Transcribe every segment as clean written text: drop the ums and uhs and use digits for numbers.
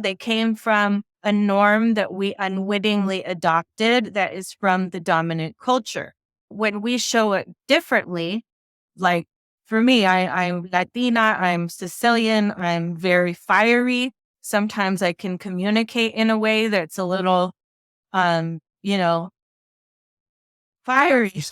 They came from a norm that we unwittingly adopted that is from the dominant culture. When we show it differently, like for me, I'm Latina, I'm Sicilian, I'm very fiery. Sometimes I can communicate in a way that's a little, you know, fiery.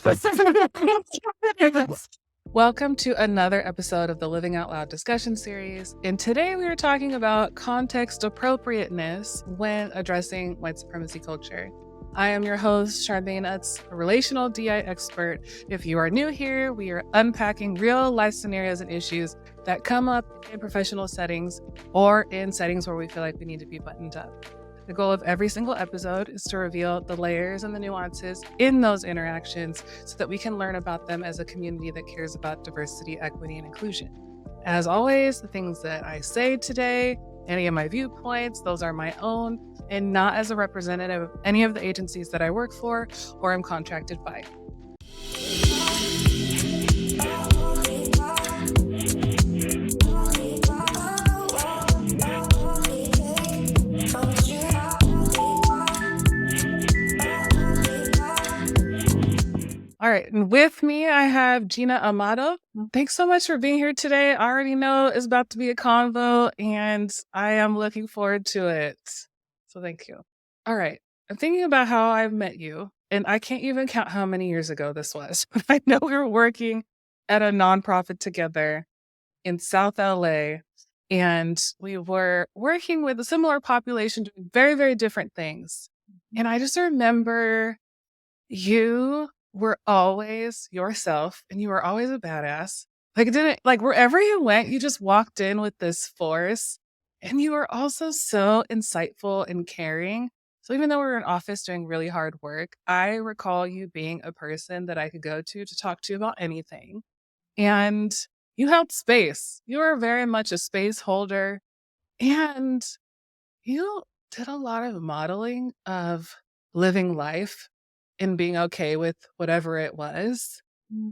Welcome to another episode of the Living Out Loud discussion series. And today we are talking about context appropriateness when addressing white supremacy culture. I am your host, Charmaine Utz, a relational DI expert. If you are new here, we are unpacking real life scenarios and issues that come up in professional settings or in settings where we feel like we need to be buttoned up. The goal of every single episode is to reveal the layers and the nuances in those interactions so that we can learn about them as a community that cares about diversity, equity, and inclusion. As always, the things that I say today, any of my viewpoints, those are my own and not as a representative of any of the agencies that I work for or am contracted by. All right. And with me, I have Gina Amato. Thanks so much for being here today. I already know it's about to be a convo and I am looking forward to it. So thank you. All right. I'm thinking about how I've met you, and I can't even count how many years ago this was, but I know we were working at a nonprofit together in South LA, and we were working with a similar population doing very, very different things. And I just remember you were always yourself and you were always a badass. Like, it didn't, like, wherever you went, you just walked in with this force, and you were also so insightful and caring. So even though we were in office doing really hard work, I recall you being a person that I could go to talk to about anything. And you held space. You were very much a space holder, and you did a lot of modeling of living life and being okay with whatever it was.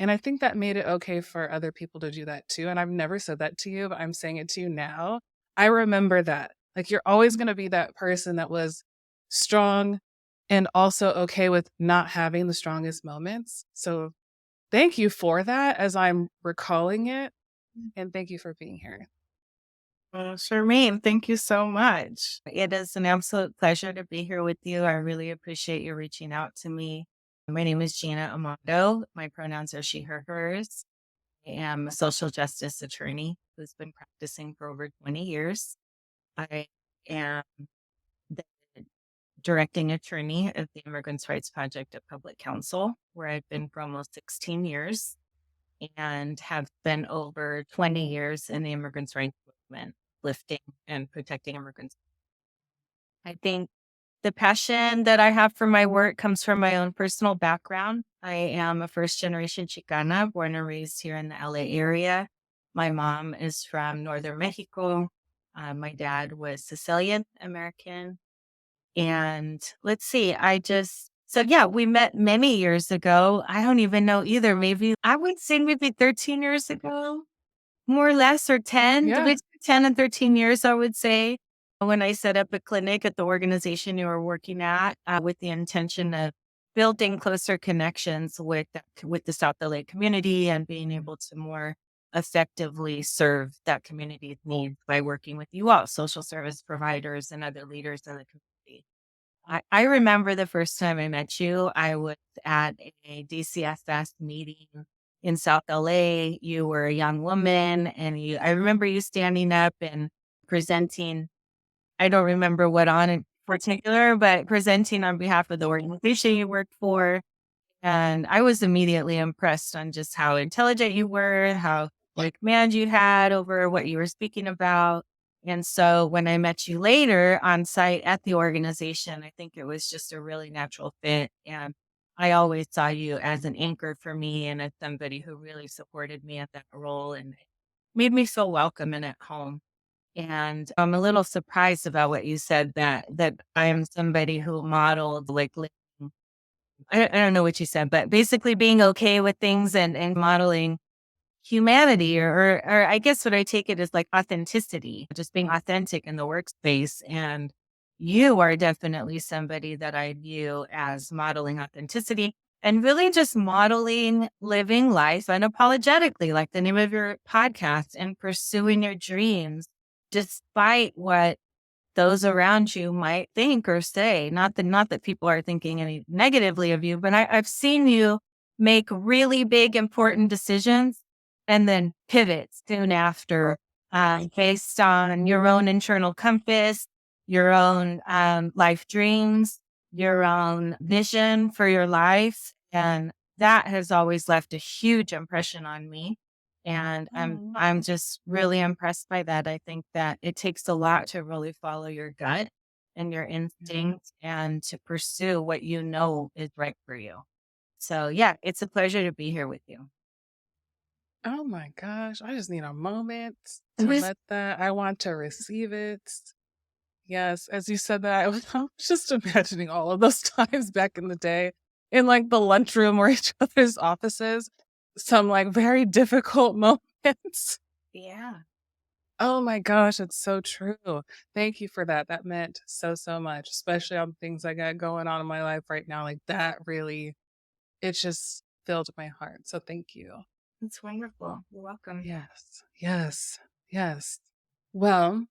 And I think that made it okay for other people to do that too. And I've never said that to you, but I'm saying it to you now. I remember that. Like, you're always going to be that person that was strong and also okay with not having the strongest moments. So thank you for that as I'm recalling it. And thank you for being here. Charmaine, thank you so much. It is an absolute pleasure to be here with you. I really appreciate you reaching out to me. My name is Gina Amato. My pronouns are she, her, hers. I am a social justice attorney who's been practicing for over 20 years. I am the directing attorney of the Immigrant Rights Project at Public Counsel, where I've been for almost 16 years and have been over 20 years in the immigrants' rights movement, lifting and protecting immigrants. I think the passion that I have for my work comes from my own personal background. I am a first-generation Chicana, born and raised here in the LA area. My mom is from northern Mexico. My dad was Sicilian American. And let's see, we met many years ago. I don't even know either. Maybe I would say maybe 13 years ago, more or less, or 10, Yeah. between 10 and 13 years, I would say, when I set up a clinic at the organization you were working at with the intention of building closer connections with the South LA community and being able to more effectively serve that community's needs by working with you all, social service providers and other leaders in the community. I remember the first time I met you, I was at a DCSS meeting in South LA. You were a young woman, and I remember you standing up and presenting. I don't remember what on in particular, but presenting on behalf of the organization you worked for. And I was immediately impressed on just how intelligent you were, how command you had over what you were speaking about. And so when I met you later on site at the organization, I think it was just a really natural fit. And I always saw you as an anchor for me and as somebody who really supported me at that role and made me feel welcome and at home. And I'm a little surprised about what you said, that I am somebody who modeled I don't know what you said, but basically being okay with things and modeling humanity, or I guess what I take it is like authenticity, just being authentic in the workspace. And you are definitely somebody that I view as modeling authenticity and really just modeling living life unapologetically, like the name of your podcast, and pursuing your dreams despite what those around you might think or say. Not that people are thinking any negatively of you, but I've seen you make really big, important decisions and then pivot soon after, based on your own internal compass, your own life dreams, your own vision for your life. And that has always left a huge impression on me. And I'm just really impressed by that. I think that it takes a lot to really follow your gut and your instinct and to pursue what you know is right for you. So yeah, it's a pleasure to be here with you. Oh my gosh, I just need a moment to let that. I want to receive it. Yes, as you said that, I was just imagining all of those times back in the day in like the lunchroom or each other's offices, some like very difficult moments. Yeah. Oh my gosh, it's so true. Thank you for that. That meant so, so much, especially on things I got going on in my life right now. Like that really, it just filled my heart. So thank you. It's wonderful. You're welcome. Yes, yes, yes. Well,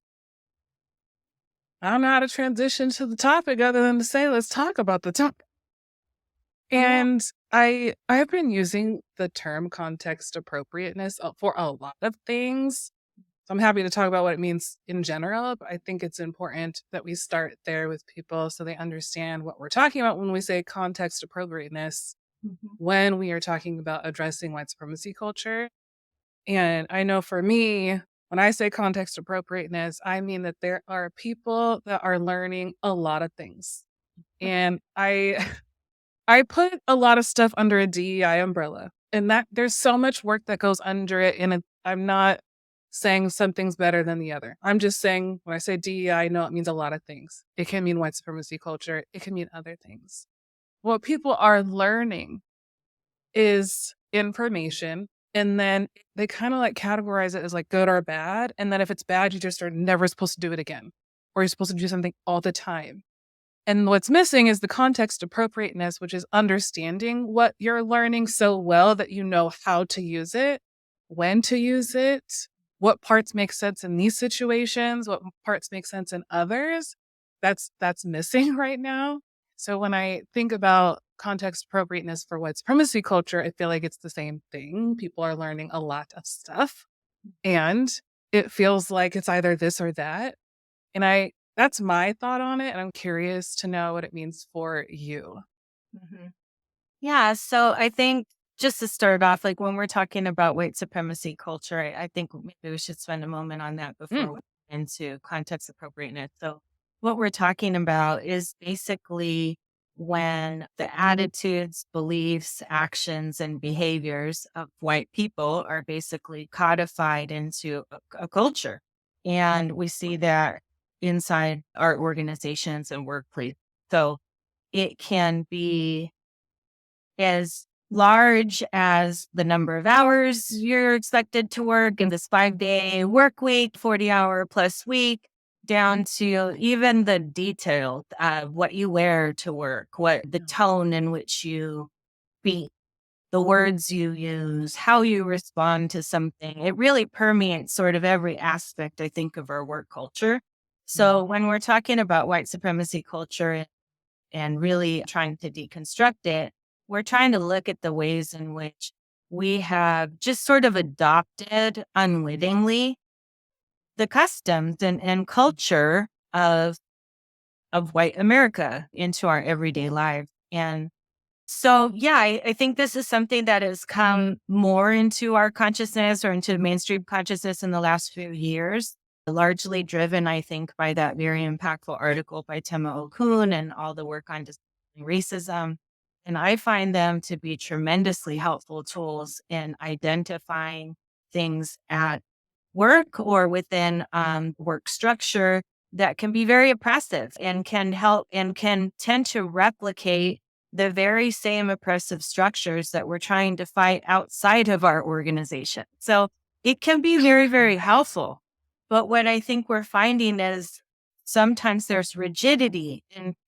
I don't know how to transition to the topic other than to say, let's talk about the topic. Yeah. And I've been using the term context appropriateness for a lot of things. So I'm happy to talk about what it means in general, but I think it's important that we start there with people so they understand what we're talking about when we say context appropriateness, Mhm. when we are talking about addressing white supremacy culture. And I know for me, when I say context appropriateness, I mean that there are people that are learning a lot of things. And I I put a lot of stuff under a DEI umbrella, and that there's so much work that goes under it. And I'm not saying something's better than the other. I'm just saying when I say DEI, I know it means a lot of things. It can mean white supremacy culture, it can mean other things. What people are learning is information, and then they kind of like categorize it as like good or bad. And then if it's bad, you just are never supposed to do it again, or you're supposed to do something all the time. And what's missing is the context appropriateness, which is understanding what you're learning so well that you know how to use it, when to use it, what parts make sense in these situations, what parts make sense in others. That's missing right now. So when I think about context appropriateness for white supremacy culture, I feel like it's the same thing. People are learning a lot of stuff, and it feels like it's either this or that. And I that's my thought on it, and I'm curious to know what it means for you. Mhm. Yeah. So I think just to start off, like when we're talking about white supremacy culture, I think maybe we should spend a moment on that Mm, before we get into context appropriateness. So what we're talking about is basically when the attitudes, beliefs, actions, and behaviors of white people are basically codified into a culture. And we see that inside our organizations and workplace. So it can be as large as the number of hours you're expected to work in this 5-day work week, 40-hour plus week, down to even the details of what you wear to work, what the yeah, tone in which you speak, the words you use, how you respond to something. It really permeates sort of every aspect, I think, of our work culture. yeah, So when we're talking about white supremacy culture and really trying to deconstruct it, we're trying to look at the ways in which we have just sort of adopted unwittingly the customs and culture of white America into our everyday lives. And so, yeah, I think this is something that has come more into our consciousness or into mainstream consciousness in the last few years, largely driven, I think, by that very impactful article by Tema Okun and all the work on dismantling racism. And I find them to be tremendously helpful tools in identifying things at work or within work structure that can be very oppressive and can help and can tend to replicate the very same oppressive structures that we're trying to fight outside of our organization. So it can be very, very helpful. But what I think we're finding is sometimes there's rigidity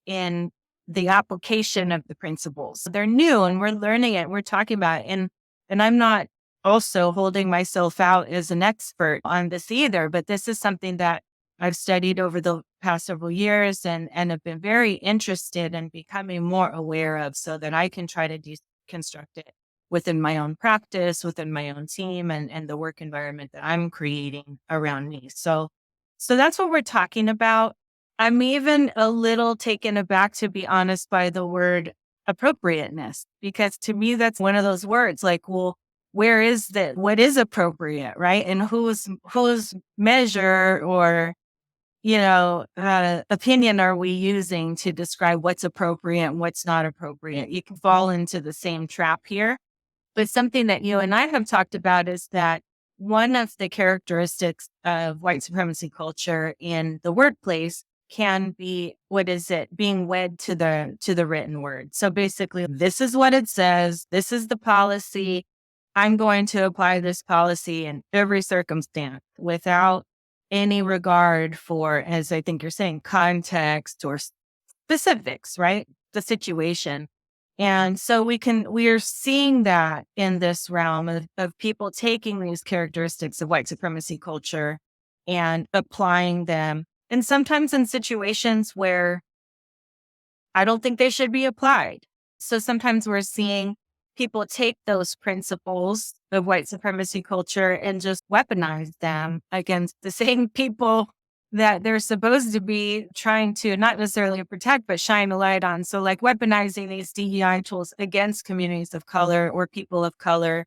in the application of the principles. They're new and we're learning it. We're talking about it. And I'm not also holding myself out as an expert on this either, but this is something that I've studied over the past several years and have been very interested in becoming more aware of so that I can try to deconstruct it within my own practice, within my own team and the work environment that I'm creating around me. So that's what we're talking about. I'm even a little taken aback, to be honest, by the word appropriateness, because to me, that's one of those words like, well, where is that? What is appropriate, right? And whose measure or opinion are we using to describe what's appropriate and what's not appropriate? You can fall into the same trap here. But something that you and I have talked about is that one of the characteristics of white supremacy culture in the workplace can be, what is it, being wed to the written word. So basically, this is what it says. This is the policy. I'm going to apply this policy in every circumstance without any regard for, as I think you're saying, context or specifics, right? The situation. And so we are seeing that in this realm of people taking these characteristics of white supremacy culture and applying them. And sometimes in situations where I don't think they should be applied. So sometimes we're seeing people take those principles of white supremacy culture and just weaponize them against the same people that they're supposed to be trying to not necessarily protect, but shine a light on. So like weaponizing these DEI tools against communities of color or people of color,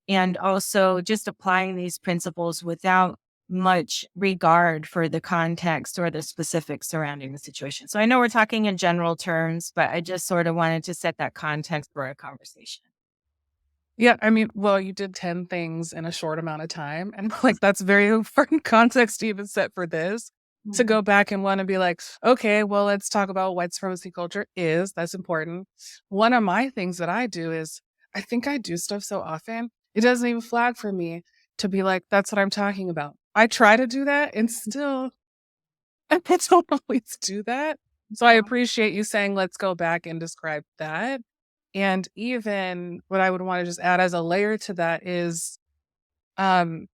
and also just applying these principles without much regard for the context or the specifics surrounding the situation. So I know we're talking in general terms, but I just sort of wanted to set that context for our conversation. Yeah, I mean, well, you did 10 things in a short amount of time. And like, that's very important context to even set for this. To Mhm. go back and want to be like, okay, well, let's talk about what white supremacy culture is. That's important. One of my things that I do is I think I do stuff so often, it doesn't even flag for me to be like, that's what I'm talking about. I try to do that and still, I don't always do that. So I appreciate you saying, let's go back and describe that. And even what I would want to just add as a layer to that is, um,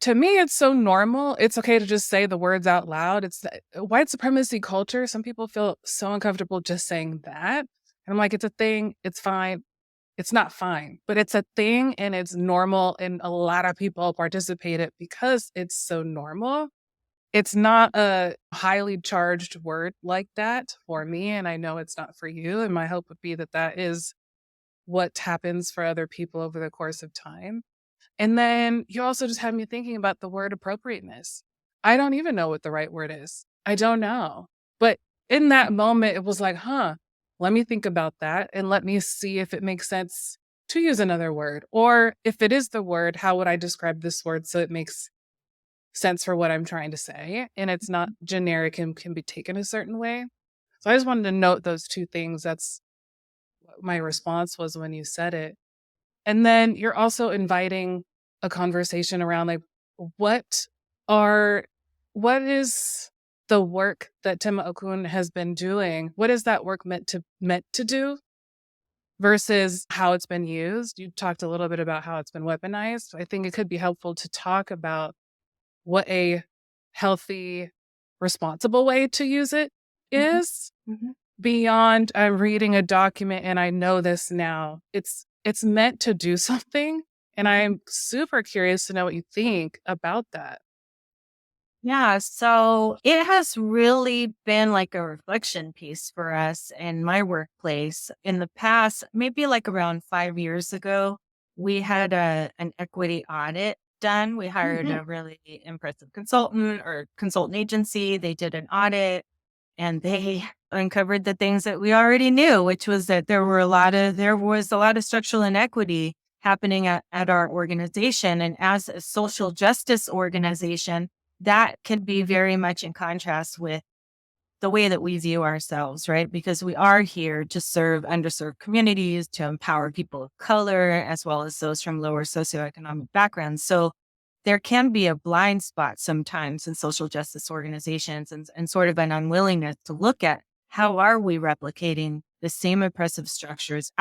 to me, it's so normal. It's okay to just say the words out loud. It's white supremacy culture. Some people feel so uncomfortable just saying that. And I'm like, it's a thing. It's fine. It's not fine, but it's a thing and it's normal. And a lot of people participate it because it's so normal. It's not a highly charged word like that for me. And I know it's not for you. And my hope would be that that is what happens for other people over the course of time. And then you also just had me thinking about the word appropriateness. I don't even know what the right word is. I don't know. But in that moment, it was like, huh, let me think about that and let me see if it makes sense to use another word. Or if it is the word, how would I describe this word so it makes sense for what I'm trying to say and it's not generic and can be taken a certain way? So I just wanted to note those two things. That's what my response was when you said it. And then you're also inviting a conversation around like what are what is the work that Tim Okun has been doing? What is that work meant to do versus how it's been used? You talked a little bit about how it's been weaponized. I think it could be helpful to talk about what a healthy, responsible way to use it Mhm. is Mhm. beyond I'm reading a document and I know this now. It's meant to do something, and I'm super curious to know what you think about that. Yeah, so it has really been like a reflection piece for us in my workplace. In the past, maybe like around 5 years ago, we had an equity audit done. We hired Mhm. a really impressive consultant or consultant agency. They did an audit and they uncovered the things that we already knew, which was that there was a lot of structural inequity happening at our organization. And as a social justice organization, that can be very much in contrast with the way that we view ourselves, right? Because we are here to serve underserved communities, to empower people of color, as well as those from lower socioeconomic backgrounds. So there can be a blind spot sometimes in social justice organizations and sort of an unwillingness to look at how are we replicating the same oppressive structures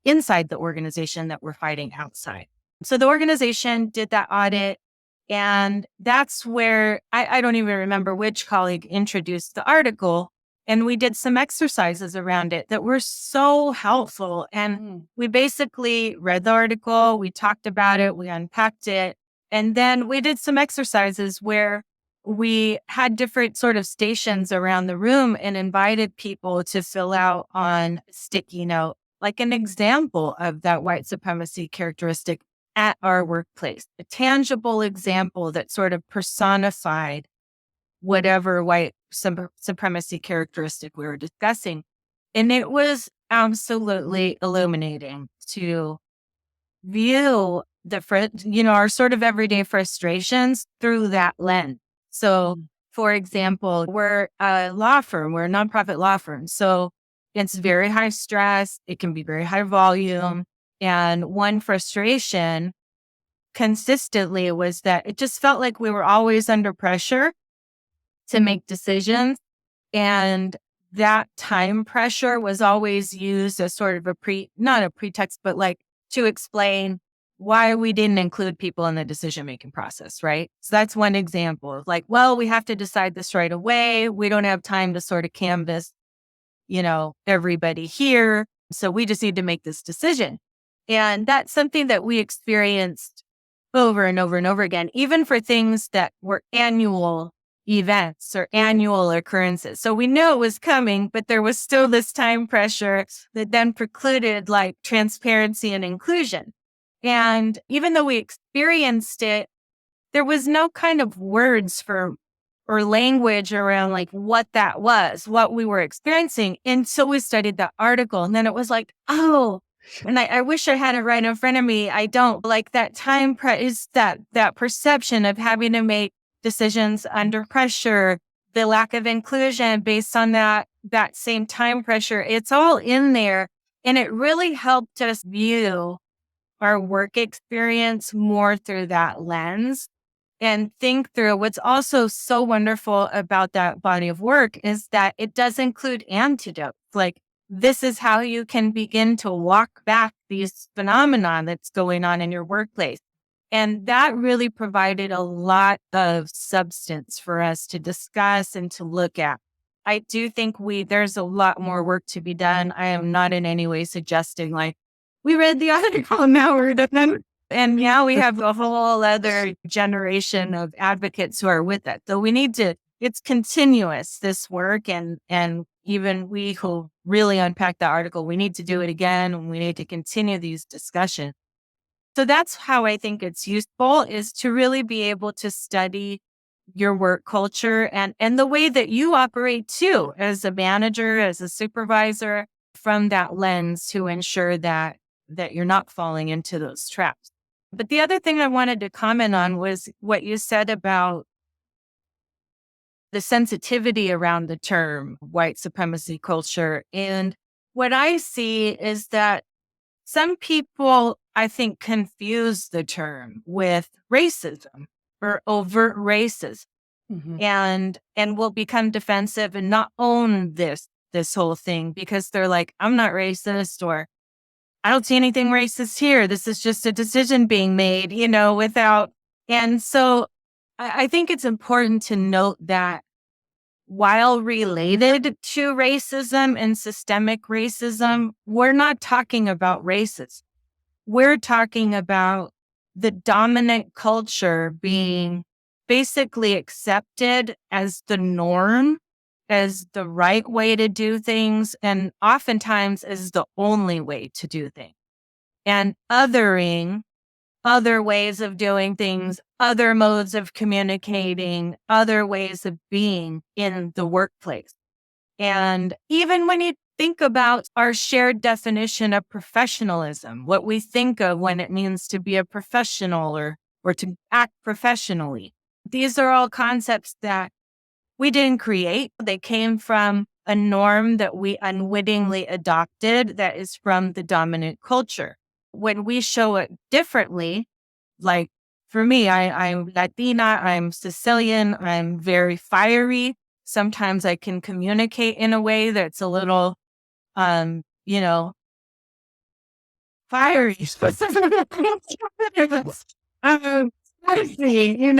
inside the organization that we're fighting outside. So the organization did that audit. And that's where I don't even remember which colleague introduced the article. And we did some exercises around it that were so helpful. And we basically read the article, we talked about it, we unpacked it. And then we did some exercises where we had different sort of stations around the room and invited people to fill out on sticky note, like an example of that white supremacy characteristic at our workplace, a tangible example that sort of personified whatever white supremacy characteristic we were discussing. And it was absolutely illuminating to view our sort of everyday frustrations through that lens. So, for example, we're a law firm, we're a nonprofit law firm. So it's very high stress, it can be very high volume. And one frustration consistently was that it just felt like we were always under pressure to make decisions. And that time pressure was always used as sort of not a pretext, but like to explain why we didn't include people in the decision-making process, right? So that's one example of like, well, we have to decide this right away. We don't have time to sort of canvass, everybody here. So we just need to make this decision. And that's something that we experienced over and over and over again, even for things that were annual events or annual occurrences. So we knew it was coming, but there was still this time pressure that then precluded like transparency and inclusion. And even though we experienced it, there was no kind of words or language around like what that was, what we were experiencing until we studied the article. And then it was like, oh, and I wish I had it right in front of me. I don't like that is that perception of having to make decisions under pressure, the lack of inclusion based on that same time pressure. It's all in there. And it really helped us view our work experience more through that lens and think through. What's also so wonderful about that body of work is that it does include antidotes. Like, this is how you can begin to walk back these phenomena that's going on in your workplace. And that really provided a lot of substance for us to discuss and to look at. I do think there's a lot more work to be done. I am not in any way suggesting like, we read the article, now we're done. And now we have a whole other generation of advocates who are with it. So it's continuous, this work. And even we who really unpack the article, we need to do it again. And we need to continue these discussions. So that's how I think it's useful, is to really be able to study your work culture and the way that you operate too, as a manager, as a supervisor, from that lens to ensure that you're not falling into those traps. But the other thing I wanted to comment on was what you said about the sensitivity around the term white supremacy culture. And what I see is that some people, I think, confuse the term with racism or overt racism, and will become defensive and not own this whole thing because they're like, I'm not racist, or I don't see anything racist here. This is just a decision being made, without. And so I think it's important to note that while related to racism and systemic racism, we're not talking about racism. We're talking about the dominant culture being basically accepted as the norm, as the right way to do things, and oftentimes as the only way to do things. And othering other ways of doing things, other modes of communicating, other ways of being in the workplace. And even when you think about our shared definition of professionalism, what we think of when it means to be a professional or to act professionally, these are all concepts that we didn't create. They came from a norm that we unwittingly adopted that is from the dominant culture. When we show it differently, like for me, I'm Latina, I'm Sicilian, I'm very fiery. Sometimes I can communicate in a way that's a little, you know, fiery. um, Spicy,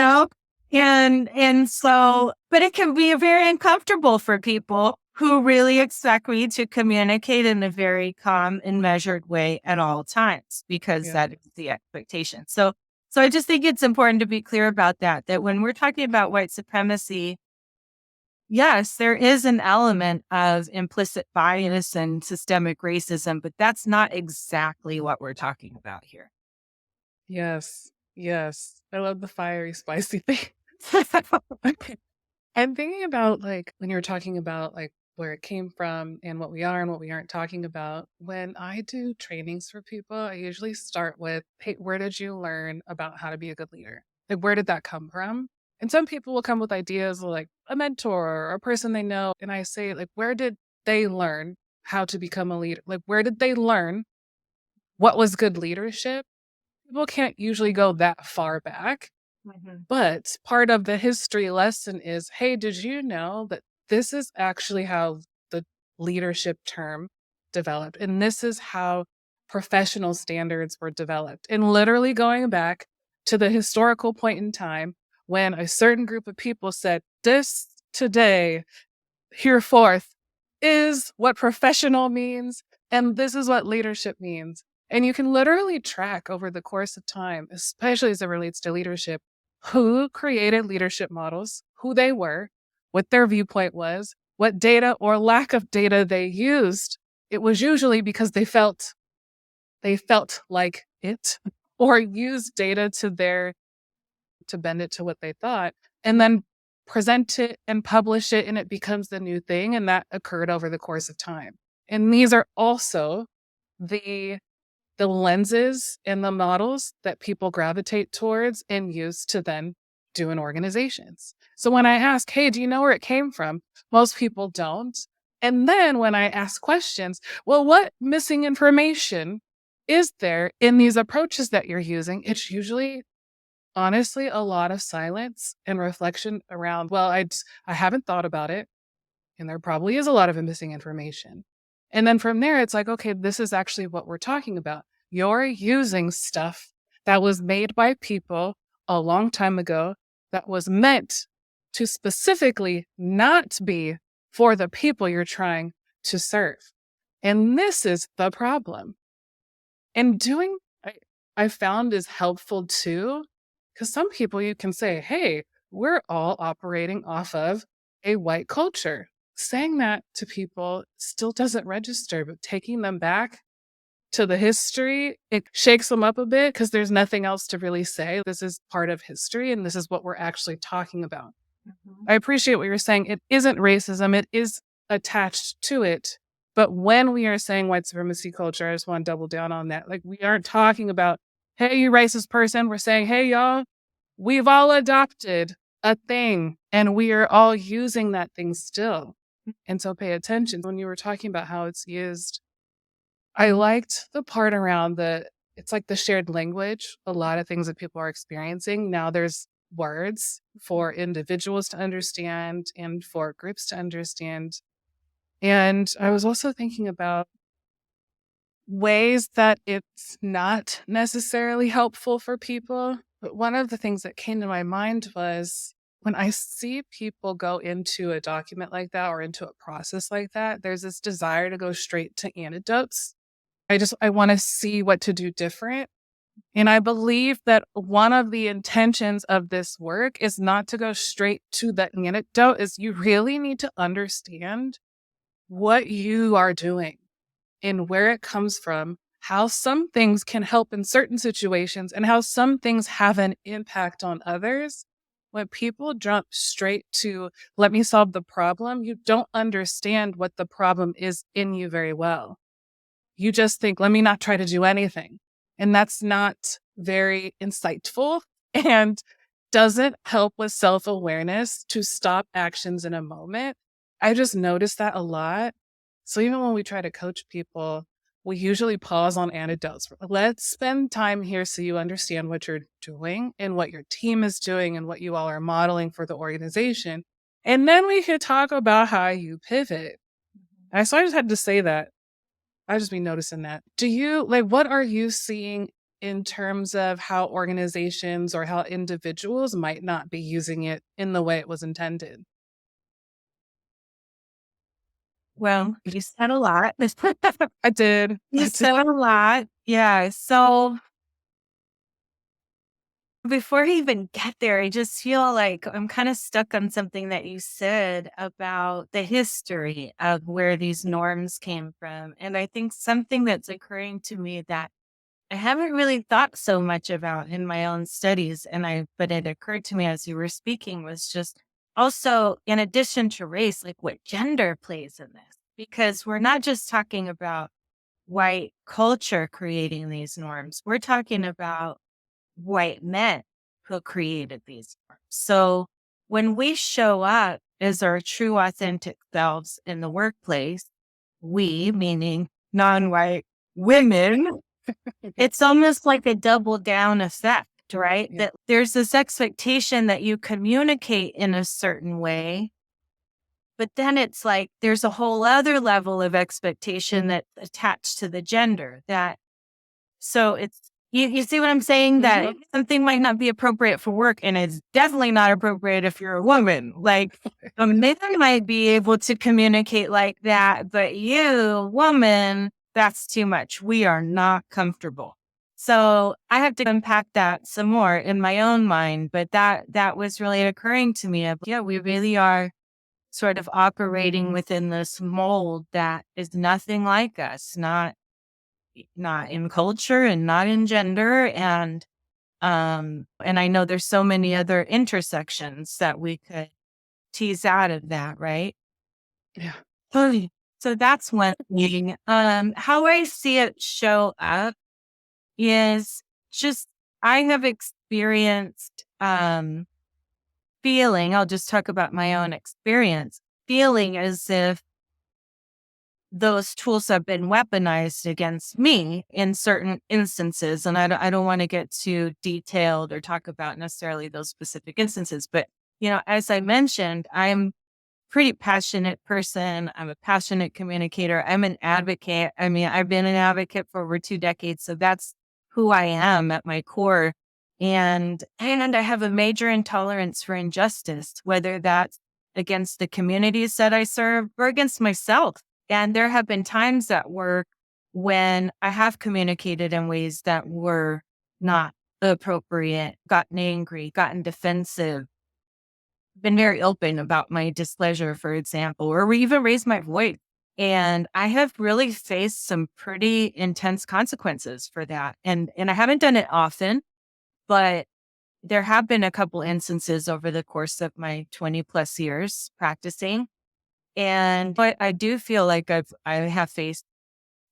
and so, but it can be very uncomfortable for people who really expect me to communicate in a very calm and measured way at all times, because Yeah. that is the expectation. So I just think it's important to be clear about that, that when we're talking about white supremacy, yes, there is an element of implicit bias and systemic racism, but that's not exactly what we're talking about here. Yes. Yes. I love the fiery, spicy thing. Okay. I'm thinking about like when you're talking about like where it came from and what we are and what we aren't talking about. When I do trainings for people, I usually start with, hey, where did you learn about how to be a good leader? Like, where did that come from? And some people will come with ideas like a mentor or a person they know. And I say, like, where did they learn how to become a leader? Like, where did they learn what was good leadership? People can't usually go that far back. Mhm. But part of the history lesson is, hey, did you know that this is actually how the leadership term developed? And this is how professional standards were developed. And literally going back to the historical point in time when a certain group of people said, this today hereforth is what professional means, and this is what leadership means. And you can literally track over the course of time, especially as it relates to leadership, who created leadership models, who they were, what their viewpoint was, what data or lack of data they used. It was usually because they felt like it or used data to bend it to what they thought, and then present it and publish it, and it becomes the new thing. And that occurred over the course of time. And these are also the the lenses and the models that people gravitate towards and use to then do in organizations. So when I ask, hey, do you know where it came from? Most people don't. And then when I ask questions, well, what missing information is there in these approaches that you're using? It's usually honestly, a lot of silence and reflection around, well, I haven't thought about it, and there probably is a lot of missing information. And then from there, it's like, okay, this is actually what we're talking about. You're using stuff that was made by people a long time ago that was meant to specifically not be for the people you're trying to serve. And this is the problem. And doing I found is helpful too, because some people you can say, hey, we're all operating off of a white culture. Saying that to people still doesn't register, but taking them back to the history, it shakes them up a bit because there's nothing else to really say. This is part of history and this is what we're actually talking about. Mhm. I appreciate what you're saying. It isn't racism, it is attached to it. But when we are saying white supremacy culture, I just want to double down on that. Like, we aren't talking about, hey, you racist person. We're saying, hey, y'all, we've all adopted a thing and we are all using that thing still. And so pay attention. When you were talking about how it's used, I liked the part around it's like the shared language, a lot of things that people are experiencing. Now there's words for individuals to understand and for groups to understand. And I was also thinking about ways that it's not necessarily helpful for people. But one of the things that came to my mind was when I see people go into a document like that or into a process like that, there's this desire to go straight to anecdotes. I want to see what to do different. And I believe that one of the intentions of this work is not to go straight to the anecdote, is you really need to understand what you are doing and where it comes from, how some things can help in certain situations and how some things have an impact on others. When people jump straight to, let me solve the problem, you don't understand what the problem is in you very well. You just think, let me not try to do anything. And that's not very insightful. And doesn't help with self-awareness to stop actions in a moment. I just noticed that a lot. So even when we try to coach people, we usually pause on anecdotes. Let's spend time here so you understand what you're doing and what your team is doing and what you all are modeling for the organization. And then we could talk about how you pivot. So I just had to say that. I just been noticing that. Do you like what are you seeing in terms of how organizations or how individuals might not be using it in the way it was intended? Well, you said a lot. I did. You I did. said a lot. Yeah. So before I even get there, I just feel like I'm kind of stuck on something that you said about the history of where these norms came from. And I think something that's occurring to me that I haven't really thought so much about in my own studies, but it occurred to me as you were speaking was just also in addition to race, like what gender plays in this, because we're not just talking about white culture creating these norms. We're talking about white men who created these norms. So when we show up as our true authentic selves in the workplace, we, meaning non-white women, it's almost like a double down effect, right? Yeah. That there's this expectation that you communicate in a certain way, but then it's like there's a whole other level of expectation that's attached to the gender that so it's you see what I'm saying? That something might not be appropriate for work and it's definitely not appropriate if you're a woman. Like men might be able to communicate like that, but you, woman, that's too much. We are not comfortable. So I have to unpack that some more in my own mind. But that was really occurring to me of yeah, we really are sort of operating within this mold that is nothing like us, not in culture and not in gender and I know there's so many other intersections that we could tease out of that, right? Yeah. Totally. So that's one thing. How I see it show up is just I have experienced feeling, I'll just talk about my own experience, feeling as if those tools have been weaponized against me in certain instances. And I don't want to get too detailed or talk about necessarily those specific instances. But, as I mentioned, I'm pretty passionate person. I'm a passionate communicator. I'm an advocate. I mean, I've been an advocate for over 2 decades. So that's who I am at my core. And I have a major intolerance for injustice, whether that's against the communities that I serve or against myself. And there have been times at work when I have communicated in ways that were not appropriate, gotten angry, gotten defensive, been very open about my displeasure, for example, or even raised my voice. And I have really faced some pretty intense consequences for that. And I haven't done it often, but there have been a couple instances over the course of my 20 plus years practicing. But I do feel like I have faced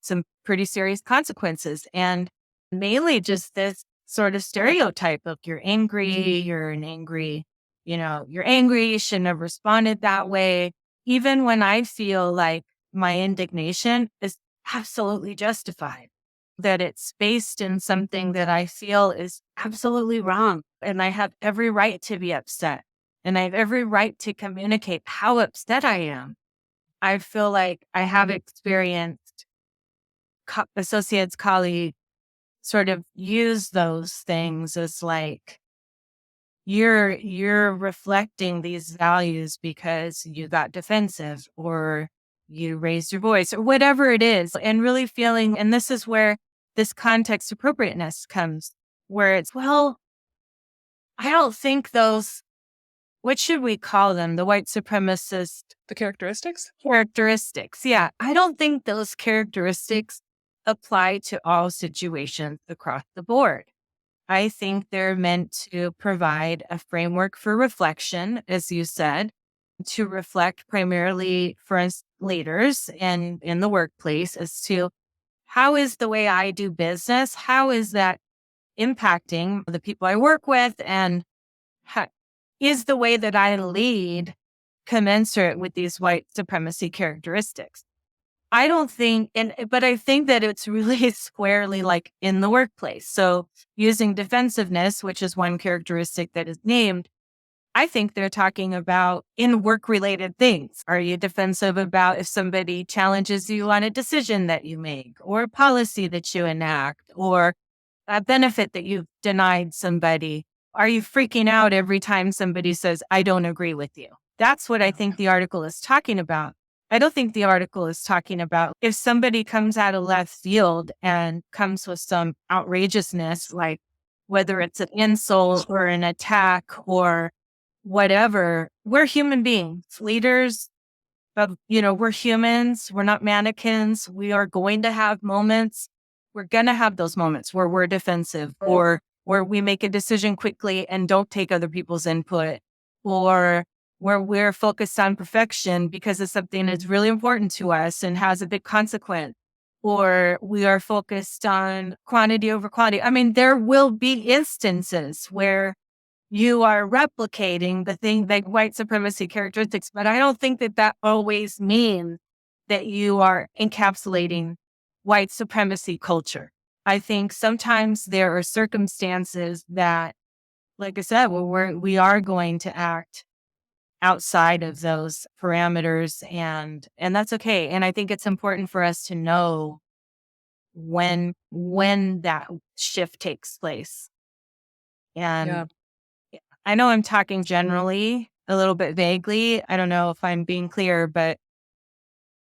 some pretty serious consequences. And mainly just this sort of stereotype of you're angry, you're angry, you shouldn't have responded that way. Even when I feel like my indignation is absolutely justified, that it's based in something that I feel is absolutely wrong. And I have every right to be upset. And I have every right to communicate how upset I am. I feel like I have experienced associates, colleagues sort of use those things as like you're reflecting these values because you got defensive or you raised your voice or whatever it is, and really feeling, and this is where this context appropriateness comes, where it's, well, I don't think those, what should we call them, the white supremacist The characteristics? characteristics. Yeah. I don't think those characteristics apply to all situations across the board. I think they're meant to provide a framework for reflection, as you said, to reflect primarily for us leaders and in the workplace as to how is the way I do business, how is that impacting the people I work with, and is the way that I lead commensurate with these white supremacy characteristics? I don't think, but I think that it's really squarely like in the workplace. So using defensiveness, which is one characteristic that is named, I think they're talking about in work related things. Are you defensive about if somebody challenges you on a decision that you make or a policy that you enact or a benefit that you've denied somebody? Are you freaking out every time somebody says, I don't agree with you? That's what I think the article is talking about. I don't think the article is talking about if somebody comes out of left field and comes with some outrageousness, like whether it's an insult or an attack or whatever. We're human beings, leaders, but we're humans. We're not mannequins. We are going to have moments. We're going to have those moments where we're defensive or where we make a decision quickly and don't take other people's input, or where we're focused on perfection because it's something that's really important to us and has a big consequence, or we are focused on quantity over quality. I mean, there will be instances where you are replicating the thing like white supremacy characteristics, but I don't think that that always means that you are encapsulating white supremacy culture. I think sometimes there are circumstances that, like I said, we are going to act outside of those parameters, and that's okay. And I think it's important for us to know when that shift takes place. Yeah. And I know I'm talking generally, a little bit vaguely. I don't know if I'm being clear, but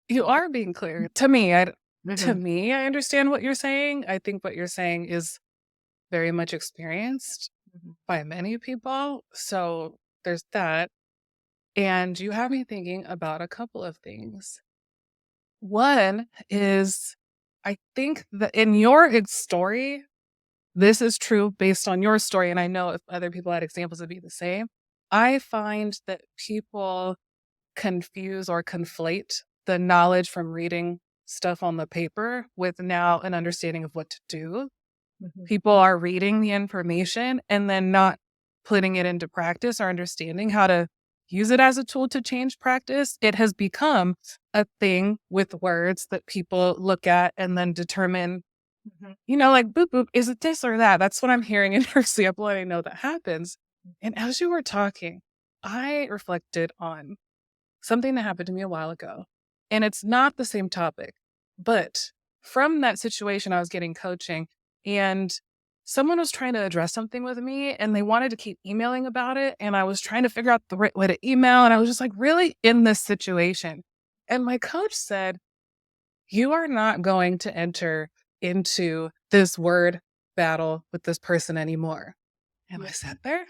You are being clear. To me, Mhm. I understand what you're saying. I think what you're saying is very much experienced Mhm. by many people. So there's that. And you have me thinking about a couple of things. One is, I think that in your story, this is true based on your story. And I know if other people had examples, it'd be the same. I find that people confuse or conflate the knowledge from reading stuff on the paper with now an understanding of what to do. Mhm. People are reading the information and then not putting it into practice or understanding how to use it as a tool to change practice. It has become a thing with words that people look at and then determine, Mhm. like boop, boop, is it this or that? That's what I'm hearing in your example. And I know that happens. And as you were talking, I reflected on something that happened to me a while ago. And it's not the same topic, but from that situation, I was getting coaching and someone was trying to address something with me and they wanted to keep emailing about it. And I was trying to figure out the right way to email. And I was just like, really in this situation. And my coach said, you are not going to enter into this word battle with this person anymore. And I Yeah. sat there.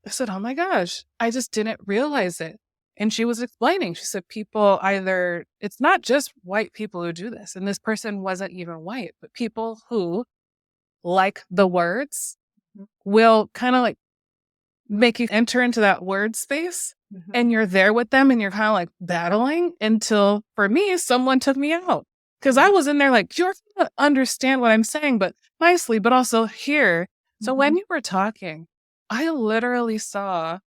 I said, oh my gosh, I just didn't realize it. And she was explaining, she said, people either, it's not just white people who do this. And this person wasn't even white, but people who like the words Mhm. will kind of like make you enter into that word space. Mhm. And you're there with them and you're kind of like battling until, for me, someone took me out. Because I Mhm. was in there like, you're going to understand what I'm saying, but nicely, but also here. So when Mhm. you were talking, I literally saw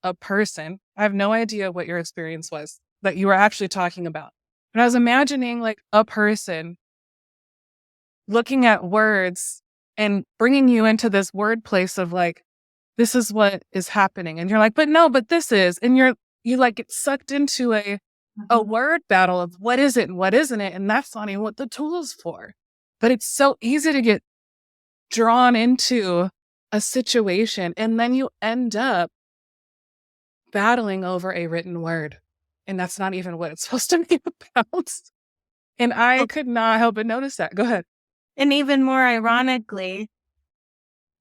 a person. I have no idea what your experience was that you were actually talking about. But I was imagining like a person looking at words and bringing you into this word place of like, this is what is happening. And you're like, but no, but this is. And you like get sucked into a Mhm. word battle of what is it and what isn't it. And that's not even what the tool is for. But it's so easy to get drawn into a situation and then you end up battling over a written word. And that's not even what it's supposed to be about. And I Well, could not help but notice that. Go ahead. and even more ironically,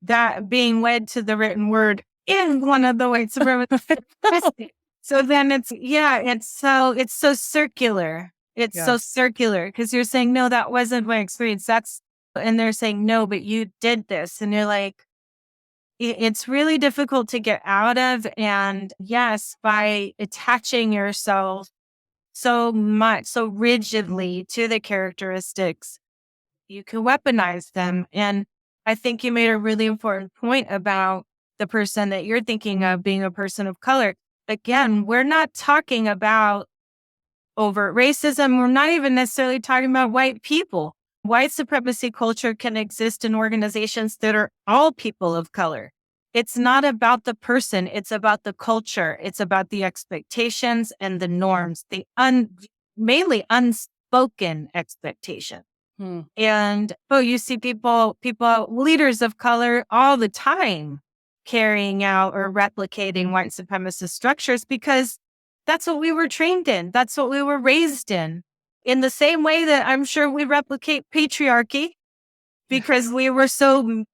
that being wed to the written word is one of the white supremacists. So then it's so circular. It's so Yes. circular because you're saying, no, that wasn't my experience. And they're saying, no, but you did this. And you're like, it's really difficult to get out of. And yes, by attaching yourself so rigidly to the characteristics, you can weaponize them. And I think you made a really important point about the person that you're thinking of being a person of color. Again, we're not talking about overt racism. We're not even necessarily talking about white people. White supremacy culture can exist in organizations that are all people of color. It's not about the person, it's about the culture. It's about the expectations and the norms, the mainly unspoken expectation. And you see people, leaders of color all the time carrying out or replicating white supremacist structures because that's what we were trained in. That's what we were raised in the same way that I'm sure we replicate patriarchy because we've been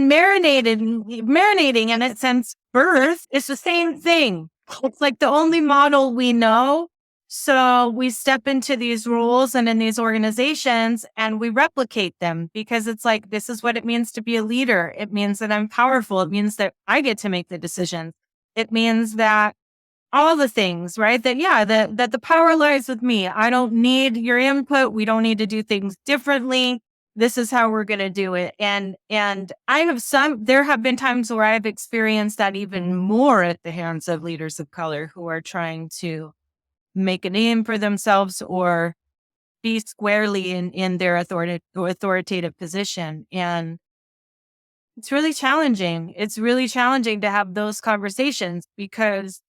marinating in it since birth. It's the same thing. It's like the only model we know. So we step into these rules and in these organizations and we replicate them because it's like, this is what it means to be a leader. It means that I'm powerful. It means that I get to make the decisions. It means that all the things, right? That the power lies with me. I don't need your input. We don't need to do things differently. This is how we're going to do it. And there have been times where I've experienced that even more at the hands of leaders of color who are trying to make a name for themselves or be squarely in their authoritative position. And it's really challenging. It's really challenging to have those conversations because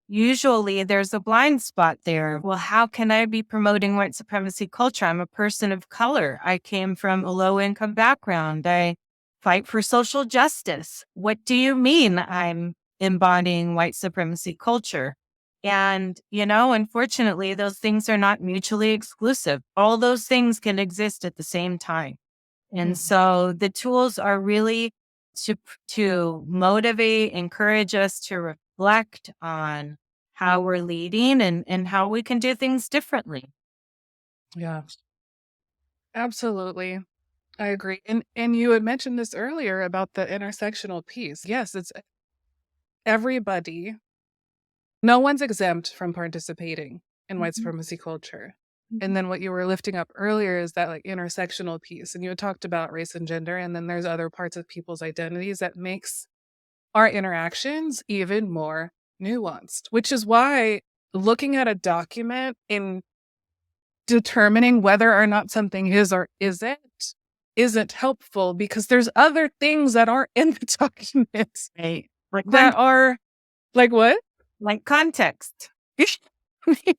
usually there's a blind spot there. Well, how can I be promoting white supremacy culture? I'm a person of color. I came from a low income background. I fight for social justice. What do you mean I'm embodying white supremacy culture? And, unfortunately, those things are not mutually exclusive. All those things can exist at the same time. And so the tools are really to motivate, encourage us to reflect on how we're leading and how we can do things differently. Yeah, absolutely. I agree. And you had mentioned this earlier about the intersectional piece. Yes, it's everybody. No one's exempt from participating in white supremacy culture. And then what you were lifting up earlier is that like intersectional piece. And you had talked about race and gender, and then there's other parts of people's identities that makes our interactions even more nuanced, which is why looking at a document and determining whether or not something is or isn't helpful because there's other things that aren't in the document Right. Like that are like what? like context. Mhm.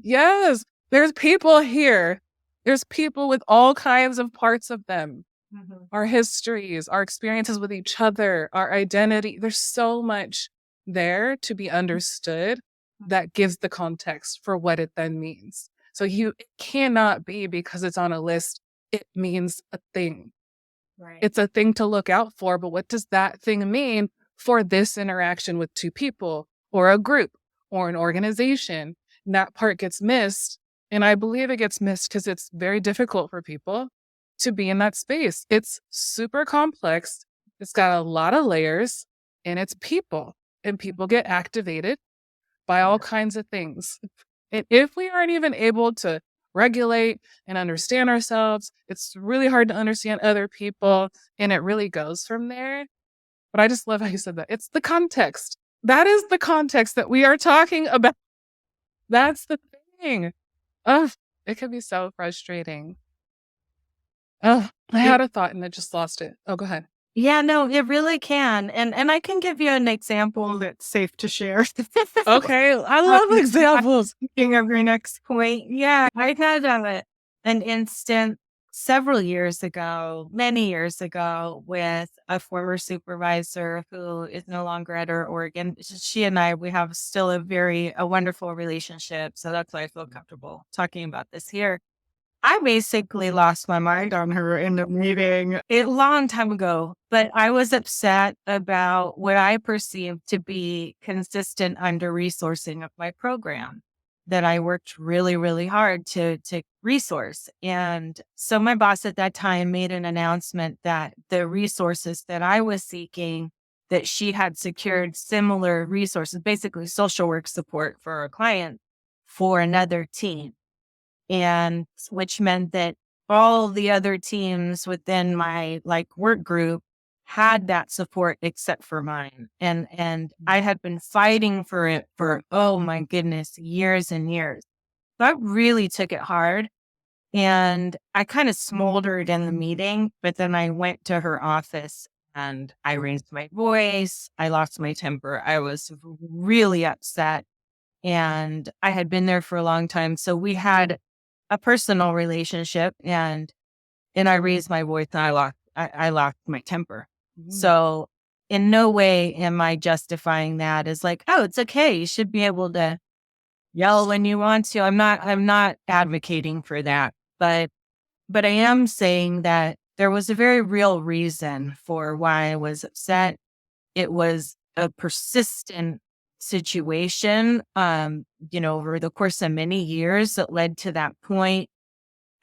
Yes, there's people here. There's people with all kinds of parts of them. Mhm. Our histories, our experiences with each other, our identity. There's so much there to be understood that gives the context for what it then means. So it cannot be because it's on a list, it means a thing. Right. It's a thing to look out for, but what does that thing mean for this interaction with two people or a group or an organization? And that part gets missed. And I believe it gets missed because it's very difficult for people to be in that space. It's super complex. It's got a lot of layers and it's people, and people get activated by all kinds of things. And if we aren't even able to regulate and understand ourselves, it's really hard to understand other people. And it really goes from there. But I just love how you said that. It's the context. That is the context that we are talking about. That's the thing. Ugh, it can be so frustrating. Oh, I had a thought and I just lost it. Oh, go ahead. Yeah, no, it really can. And I can give you an example that's safe to share. Okay, I Um, love examples. Thinking of your next point. Yeah, I had an instant several years ago, many years ago, with a former supervisor who is no longer at our Oregon. She and I, we have still a wonderful relationship. So that's why I feel comfortable talking about this here. I basically lost my mind on her in the meeting a long time ago, but I was upset about what I perceived to be consistent under resourcing of my program that I worked really, really hard to resource. And so my boss at that time made an announcement that the resources that I was seeking, that she had secured similar resources, basically social work support for our client for another team, and which meant that all the other teams within my work group had that support except for mine. And I had been fighting for it for, oh my goodness, years and years. So I really took it hard. And I kind of smoldered in the meeting, but then I went to her office and I raised my voice. I lost my temper. I was really upset. And I had been there for a long time. So we had a personal relationship, and I raised my voice and I lost my temper. Mhm. So in no way am I justifying that as like, oh, it's okay. You should be able to yell when you want to. I'm not advocating for that. But I am saying that there was a very real reason for why I was upset. It was a persistent situation, over the course of many years that led to that point.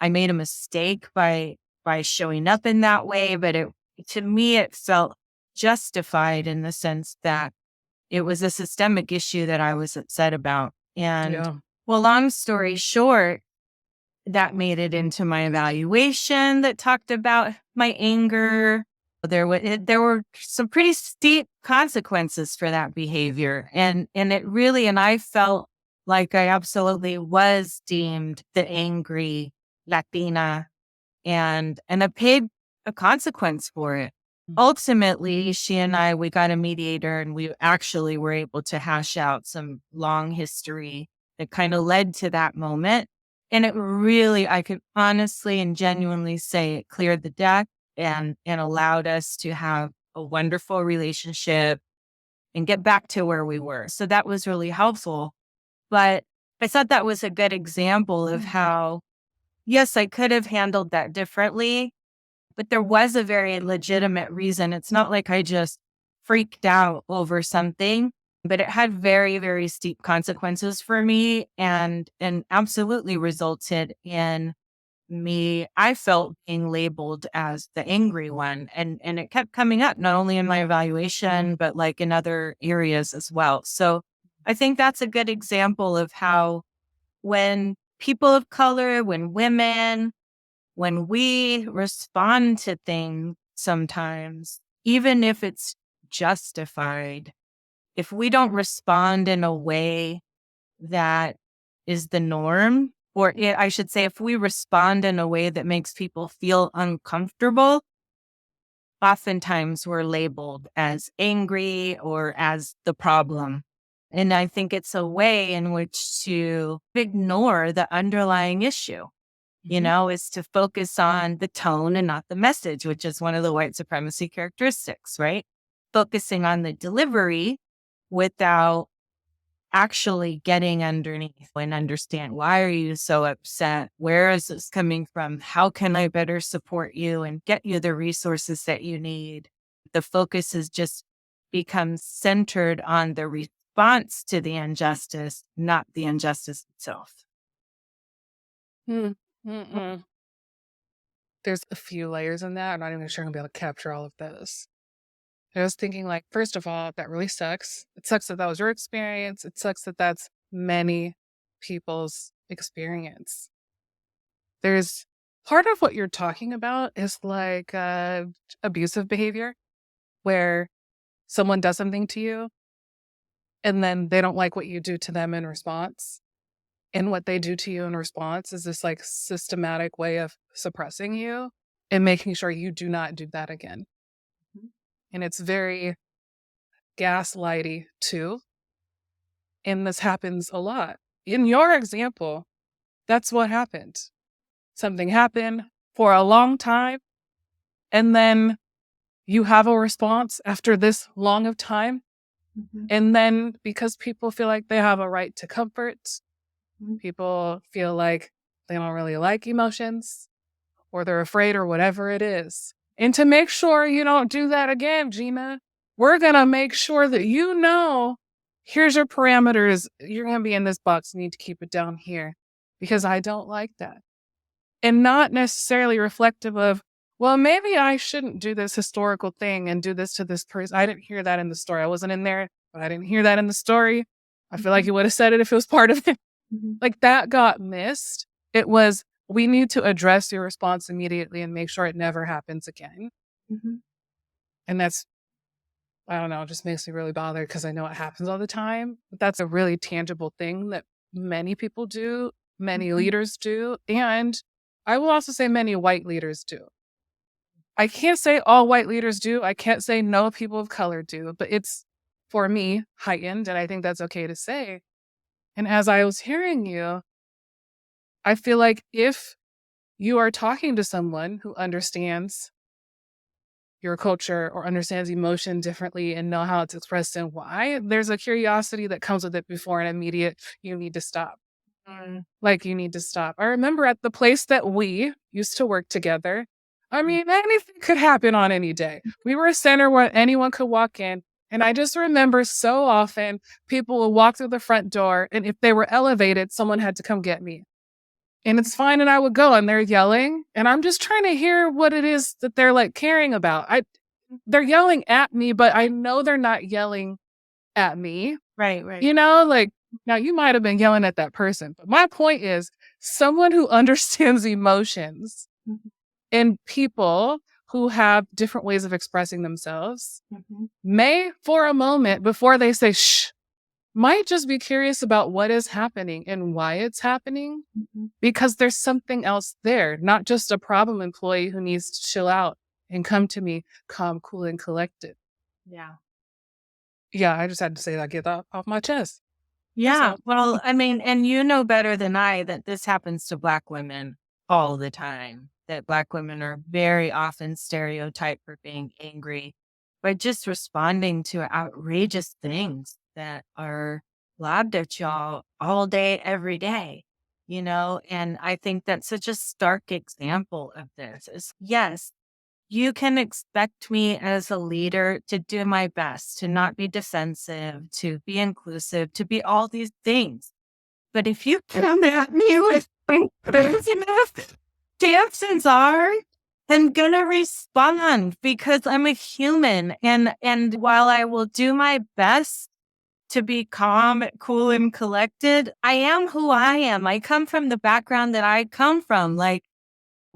I made a mistake by showing up in that way, but to me it felt justified in the sense that it was a systemic issue that I was upset about. And Yeah. well, long story short, that made it into my evaluation that talked about my anger. There were some pretty steep consequences for that behavior. And I felt like I absolutely was deemed the angry Latina, and I paid a consequence for it. Ultimately, she and we got a mediator, and we actually were able to hash out some long history that kind of led to that moment. And it really, I could honestly and genuinely say it cleared the deck and allowed us to have a wonderful relationship and get back to where we were. So that was really helpful. But I thought that was a good example of how, yes, I could have handled that differently, but there was a very legitimate reason. It's not like I just freaked out over something, but it had very, very steep consequences for me, and absolutely resulted in me, I felt, being labeled as the angry one. And it kept coming up not only in my evaluation, but like in other areas as well. So I think that's a good example of how when people of color, when women, when we respond to things sometimes, even if it's justified, if we don't respond in a way that is the norm, I should say, if we respond in a way that makes people feel uncomfortable, oftentimes we're labeled as angry or as the problem. And I think it's a way in which to ignore the underlying issue, Mhm. is to focus on the tone and not the message, which is one of the white supremacy characteristics, right? Focusing on the delivery without actually getting underneath and understand, why are you so upset? Where is this coming from? How can I better support you and get you the resources that you need? The focus has just become centered on the response to the injustice, not the injustice itself. Mm. Mm-mm. There's a few layers in that. I'm not even sure I'm gonna be able to capture all of those. I was thinking, like, first of all, that really sucks. It sucks that that was your experience. It sucks that that's many people's experience. There's part of what you're talking about is like abusive behavior, where someone does something to you and then they don't like what you do to them in response. And what they do to you in response is this like systematic way of suppressing you and making sure you do not do that again. And it's very gaslighty too. And this happens a lot. In your example, that's what happened. Something happened for a long time, and then you have a response after this long of time. Mhm. And then because people feel like they have a right to comfort, Mhm. people feel like they don't really like emotions or they're afraid or whatever it is. And to make sure you don't do that again, Gina, we're going to make sure that here's your parameters. You're going to be in this box. You need to keep it down here because I don't like that. And not necessarily reflective of, well, maybe I shouldn't do this historical thing and do this to this person. I didn't hear that in the story. I wasn't in there, but I didn't hear that in the story. I feel like Mhm. you would have said it if it was part of it. Mhm. Like that got missed. It was, we need to address your response immediately and make sure it never happens again. Mhm. And that's, I don't know, it just makes me really bothered because I know it happens all the time. But that's a really tangible thing that many people do, many Mhm. leaders do, and I will also say many white leaders do. I can't say all white leaders do. I can't say no people of color do, but it's, for me, heightened, and I think that's okay to say. And as I was hearing you, I feel like if you are talking to someone who understands your culture or understands emotion differently and know how it's expressed and why, there's a curiosity that comes with it before an immediate, you need to stop. Mm, Like, you need to stop. I remember at the place that we used to work together, I mm, mean, anything could happen on any day. We were a center where anyone could walk in. And I just remember so often people would walk through the front door, and if they were elevated, someone had to come get me. And it's fine. And I would go and they're yelling. And I'm just trying to hear what it is that they're like caring about. They're yelling at me, but I know they're not yelling at me. right, right. You know, like, now you might have been yelling at that person, but my point is someone who understands emotions Mhm, in people who have different ways of expressing themselves mhm, may, for a moment, before they say shh, might just be curious about what is happening and why it's happening mhm. because there's something else there, not just a problem employee who needs to chill out and come to me calm, cool, and collected. Yeah. Yeah, I just had to say that, get that off my chest. That's Yeah. all. Well, I mean, and you know better than I that this happens to Black women all the time, that Black women are very often stereotyped for being angry by just responding to outrageous things that are lobbed at y'all all day, every day, you know? And I think that's such a stark example of this is yes, you can expect me as a leader to do my best, to not be defensive, to be inclusive, to be all these things. But if you come at me with craziness, chances are I'm gonna respond because I'm a human. And while I will do my best to be calm, cool, and collected, I am who I am. I come from the background that I come from. Like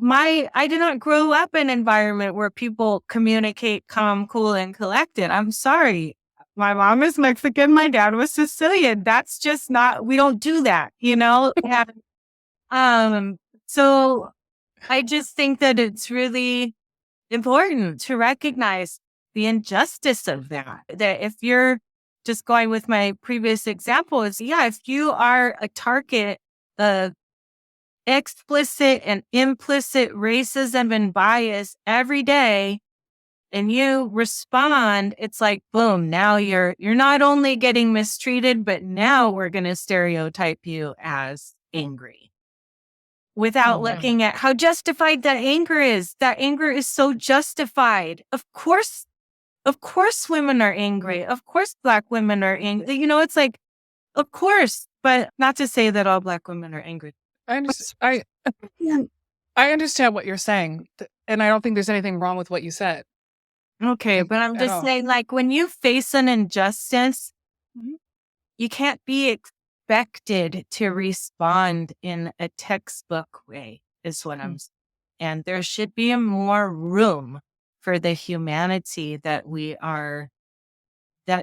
I did not grow up in an environment where people communicate calm, cool, and collected. I'm sorry. My mom is Mexican. My dad was Sicilian. That's just not, we don't do that, you know? And, um, so I just think that it's really important to recognize the injustice of that. That if you're just going with my previous example is, yeah, if you are a target of explicit and implicit racism and bias every day and you respond, it's like boom, now you're not only getting mistreated, but now we're going to stereotype you as angry without Mhm. looking at how justified that anger is. That anger is so justified. Of course women are angry. Of course Black women are angry. You know, it's like of course, but not to say that all Black women are angry. I understand. I understand what you're saying, and I don't think there's anything wrong with what you said, Okay, like, but I'm at just all. saying, like, when you face an injustice, Mhm. you can't be expected to respond in a textbook way, is what I'm Mm. saying. And there should be more room for the humanity that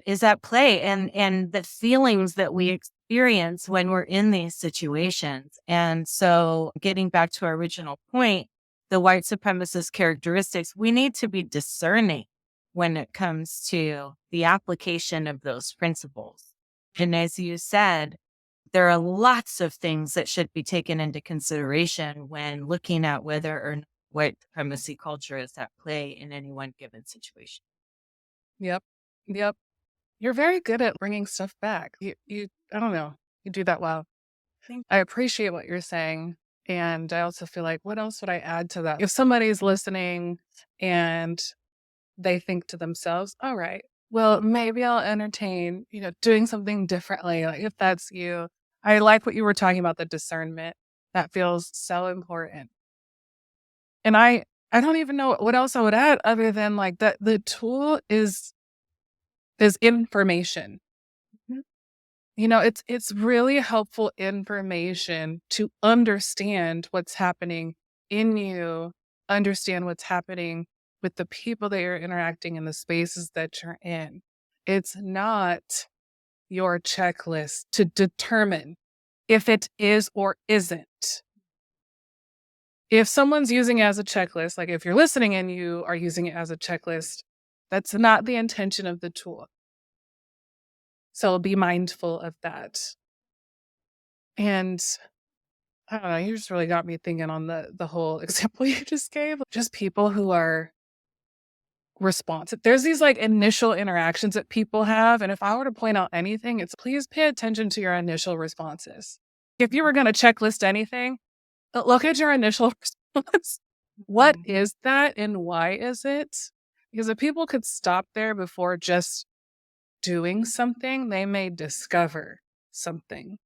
is at play and the feelings that we experience when we're in these situations. And so getting back to our original point, the white supremacist characteristics, we need to be discerning when it comes to the application of those principles. And as you said, there are lots of things that should be taken into consideration when looking at whether or not white supremacy culture is at play in any one given situation. Yep. Yep. You're very good at bringing stuff back. You I don't know. You do that well. Thank I appreciate what you're saying, and I also feel like, what else would I add to that? If somebody's listening and they think to themselves, "All right, well, maybe I'll entertain, doing something differently," like, if that's you. I like what you were talking about, the discernment. That feels so important. And I don't even know what else I would add other than, like, that the tool is information. you. It's really helpful information to understand what's happening in you, understand what's happening with the people that you're interacting in the spaces that you're in. It's not your checklist to determine if it is or isn't. If someone's using it as a checklist, like if you're listening and you are using it as a checklist, that's not the intention of the tool. So be mindful of that. And I don't know, you just really got me thinking on the whole example you just gave. Just people who are responsive. There's these like initial interactions that people have. And if I were to point out anything, it's please pay attention to your initial responses. If you were going to checklist anything, look at your initial response. What is that and why is it? Because if people could stop there before just doing something, they may discover something.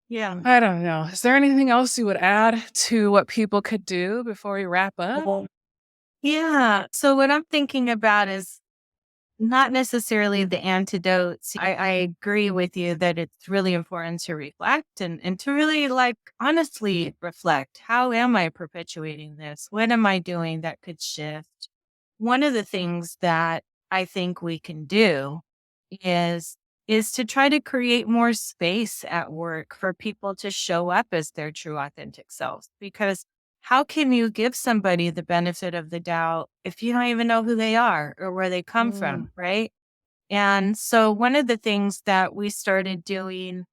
Yeah. I don't know. Is there anything else you would add to what people could do before we wrap up? Yeah. So what I'm thinking about is not necessarily the antidotes. I agree with you that it's really important to reflect and to really like honestly reflect. How am I perpetuating this? What am I doing that could shift? One of the things that I think we can do is to try to create more space at work for people to show up as their true authentic selves. Because how can you give somebody the benefit of the doubt if you don't even know who they are or where they come Mm, from, right? And so one of the things that we started doing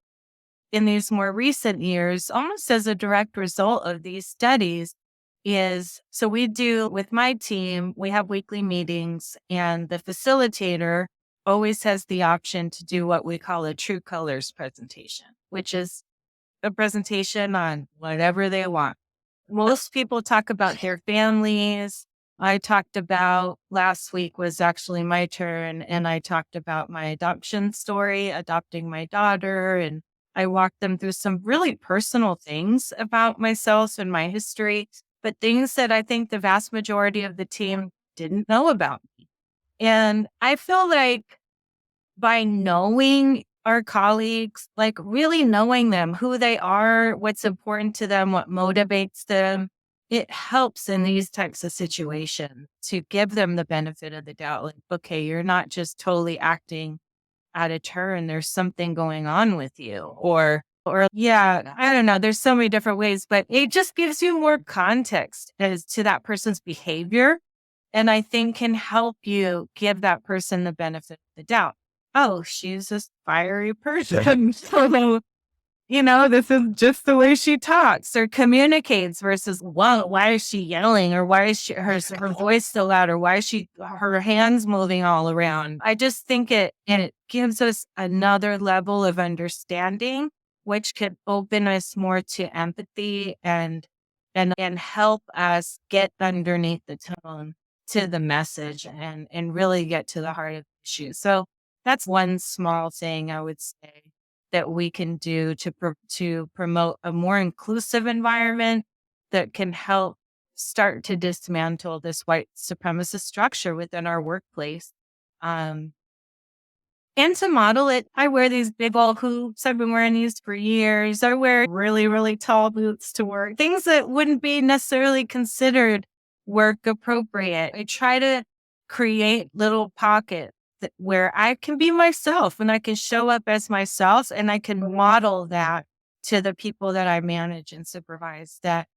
in these more recent years, almost as a direct result of these studies, is so we do with my team, we have weekly meetings, and the facilitator always has the option to do what we call a true colors presentation, which is a presentation on whatever they want. Most people talk about their families. I talked about last week was actually my turn, and I talked about my adoption story, adopting my daughter, and I walked them through some really personal things about myself and my history, but things that I think the vast majority of the team didn't know about me. And I feel like by knowing our colleagues, like really knowing them, who they are, what's important to them, what motivates them, it helps in these types of situations to give them the benefit of the doubt. Like, okay, you're not just totally acting out of turn. There's something going on with you. Or yeah, I don't know. There's so many different ways, but it just gives you more context as to that person's behavior. And I think can help you give that person the benefit of the doubt. Oh, she's this fiery person. So, this is just the way she talks or communicates versus, whoa, why is she yelling? Or why is her voice so loud? Or why is her hands moving all around? I just think it gives us another level of understanding, which could open us more to empathy and help us get underneath the tone to the message and really get to the heart of the issue. So that's one small thing I would say that we can do to promote a more inclusive environment that can help start to dismantle this white supremacist structure within our workplace. Um, and to model it, I wear these big old hoops. I've been wearing these for years. I wear really, really tall boots to work, things that wouldn't be necessarily considered work appropriate. I try to create little pockets where I can be myself and I can show up as myself and I can model that to the people that I manage and supervise that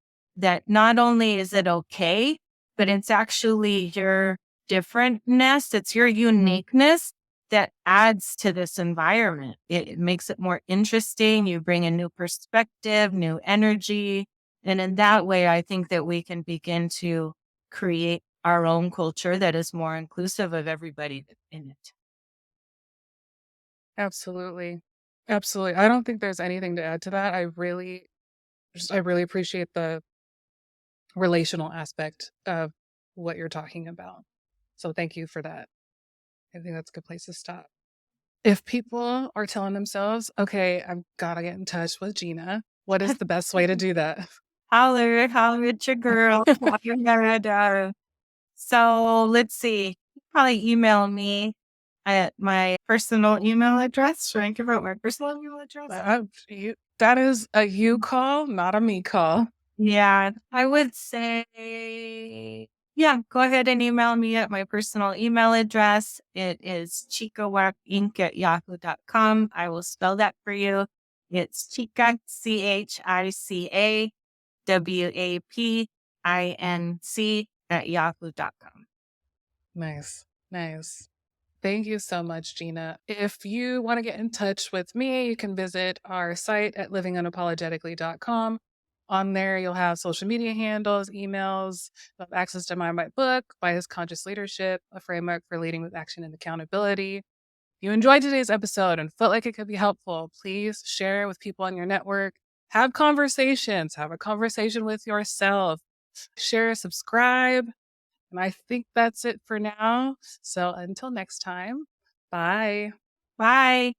not only is it okay, but it's actually your differentness, it's your uniqueness that adds to this environment. It makes it more interesting. You bring a new perspective, new energy. And in that way, I think that we can begin to create our own culture that is more inclusive of everybody in it. absolutely. Absolutely. I don't think there's anything to add to that. I really appreciate the relational aspect of what you're talking about. So thank you for that. I think that's a good place to stop. If people are telling themselves, okay, I've got to get in touch with Gina, what is the best way to do that? Holler at your girl. And, so let's see. Probably email me at my personal email address. Should I give out my personal email address? That is a you call, not a me call. Yeah, I would say Yeah, go ahead and email me at my personal email address. It is chicawapinc@yahoo.com. I will spell that for you. It's Chica, CHICAWAPINC @yahoo.com. Nice. Nice. Thank you so much, Gina. If you want to get in touch with me, you can visit our site at livingunapologetically.com. On there, you'll have social media handles, emails, you'll have access to my book, Bias Conscious Leadership, a framework for leading with action and accountability. If you enjoyed today's episode and felt like it could be helpful, please share with people on your network. Have conversations, have a conversation with yourself. Share, subscribe, and I think that's it for now. So until next time, bye. Bye.